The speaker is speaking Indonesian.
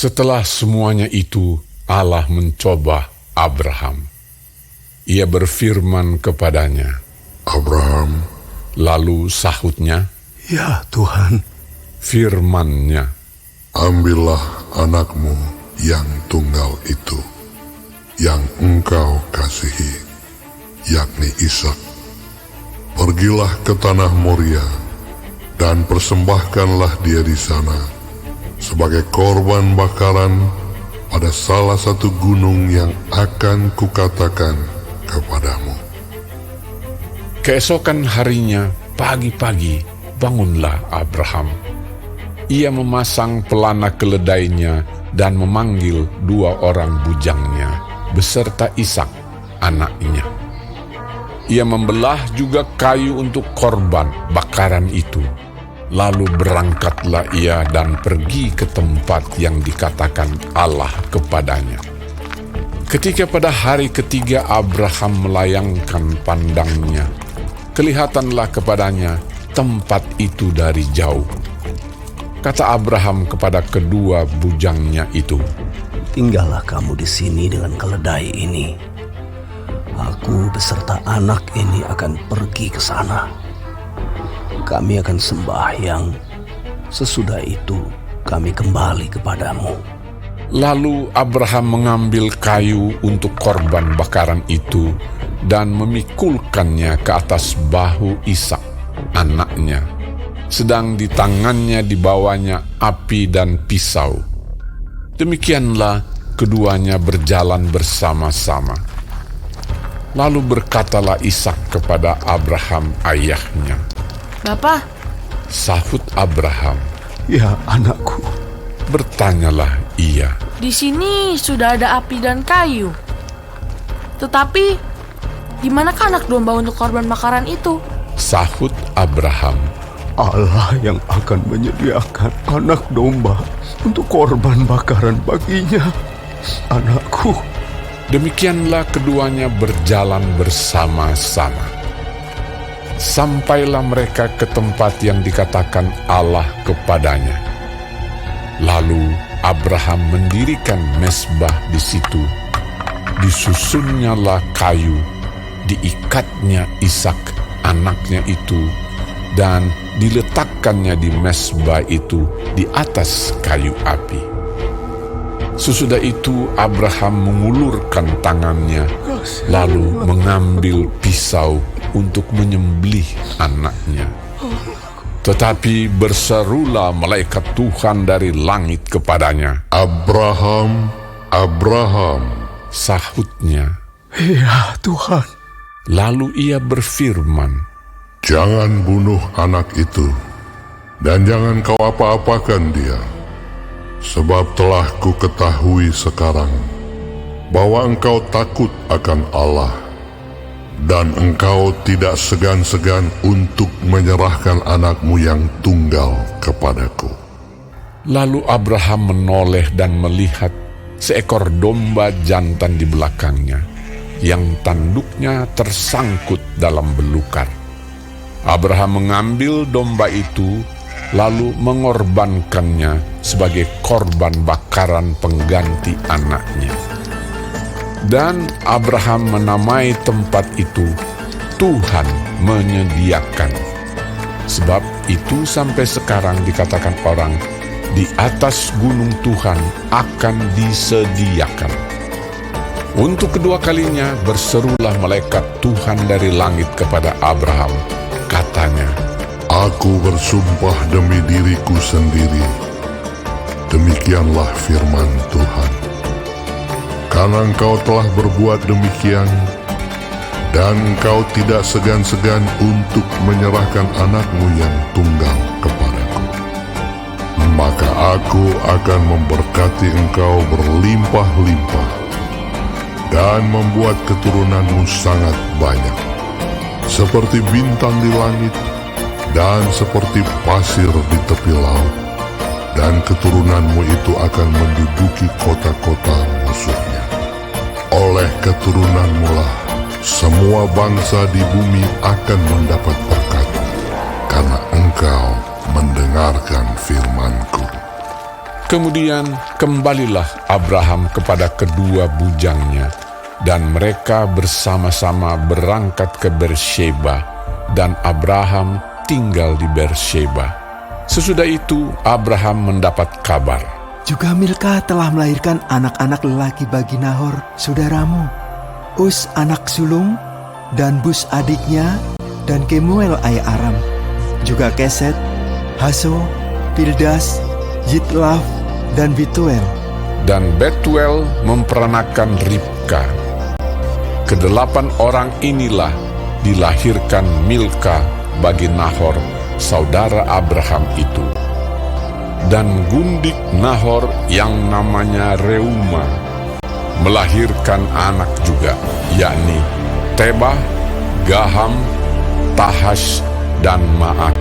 Setelah semuanya itu, Allah mencoba Abraham. Ia berfirman kepadanya, Abraham. Lalu sahutnya, Ya Tuhan. firman-Nya, Ambillah anakmu yang tunggal itu, yang engkau kasihi, yakni Ishak. Pergilah ke tanah Moria, dan persembahkanlah dia di sana, sebagai korban bakaran pada salah satu gunung yang akan kukatakan kepadamu. Keesokan harinya, pagi-pagi, bangunlah Abraham. Ia memasang pelana keledainya dan memanggil 2 orang bujangnya, beserta Ishak, anaknya. Ia membelah juga kayu untuk korban bakaran itu. Lalu berangkatlah ia dan pergi ke tempat yang dikatakan Allah kepadanya. Ketika pada hari ketiga Abraham melayangkan pandangnya, kelihatanlah kepadanya tempat itu dari jauh. Kata Abraham kepada kedua bujangnya itu, Tinggallah kamu di sini dengan keledai ini. Aku beserta anak ini akan pergi ke sana. Kami akan sembahyang. Sesudah itu kami kembali kepadamu. Lalu Abraham mengambil kayu untuk korban bakaran itu dan memikulkannya ke atas bahu Ishak, anaknya. Sedang di tangannya dibawanya api dan pisau. Demikianlah keduanya berjalan bersama-sama. Lalu berkatalah Ishak kepada Abraham ayahnya. Bapa, Sahut Abraham. Ya anakku. Bertanyalah ia. di sini sudah ada api dan kayu. Tetapi, di manakah anak domba untuk korban bakaran itu? Sahut Abraham. Allah yang akan menyediakan anak domba untuk korban bakaran baginya, anakku. Demikianlah keduanya berjalan bersama-sama. Sampailah mereka ke tempat yang dikatakan Allah kepadanya. Lalu Abraham mendirikan mezbah di situ. Disusunnyalah kayu, diikatnya Ishak, anaknya itu, dan diletakkannya di mezbah itu di atas kayu api. Sesudah itu Abraham mengulurkan tangannya, lalu mengambil pisau untuk menyembelih anaknya. Tetapi berserulah malaikat Tuhan dari langit kepadanya. Abraham, Abraham. Sahutnya. Ya Tuhan. Lalu ia berfirman, Jangan bunuh anak itu, dan jangan kau apa-apakan dia. Sebab telah ku ketahui sekarang bahwa engkau takut akan Allah, dan engkau tidak segan-segan untuk menyerahkan anakmu yang tunggal kepadaku. Lalu Abraham menoleh dan melihat seekor domba jantan di belakangnya, yang tanduknya tersangkut dalam belukar. Abraham mengambil domba itu, lalu mengorbankannya sebagai korban bakaran pengganti anaknya. Dan Abraham menamai tempat itu Tuhan menyediakan. Sebab itu sampai sekarang dikatakan orang, di atas gunung Tuhan akan disediakan. Untuk kedua kalinya berserulah malaikat Tuhan dari langit kepada Abraham. Katanya, Aku bersumpah demi diriku sendiri, demikianlah firman Tuhan. Karena engkau telah berbuat demikian, dan engkau tidak segan-segan untuk menyerahkan anakmu yang tunggal kepadaku, maka aku akan memberkati engkau berlimpah-limpah, dan membuat keturunanmu sangat banyak, seperti bintang di langit, dan seperti pasir di tepi laut, dan keturunanmu itu akan menduduki kota-kota musuhnya. Oleh keturunanmu lah semua bangsa di bumi akan mendapat berkat, karena engkau mendengarkan firman-Ku. Kemudian kembalilah Abraham kepada kedua bujangnya, dan mereka bersama-sama berangkat ke Beersheba, dan Abraham tinggal di Beersheba. Sesudah itu Abraham mendapat kabar, Juga Milka telah melahirkan anak-anak lelaki bagi Nahor, saudaramu. Us anak sulung, dan Bus adiknya, dan Kemuel ayah Aram. Juga Keset, Haso, Pildas, Yitlaf, dan Bituel. dan Betuel memperanakan Ribka. Kedelapan orang inilah dilahirkan Milka bagi Nahor, saudara Abraham itu. Dan gundik Nahor yang namanya Reuma melahirkan anak juga, yakni Tebah, Gaham, Tahash, dan Maak.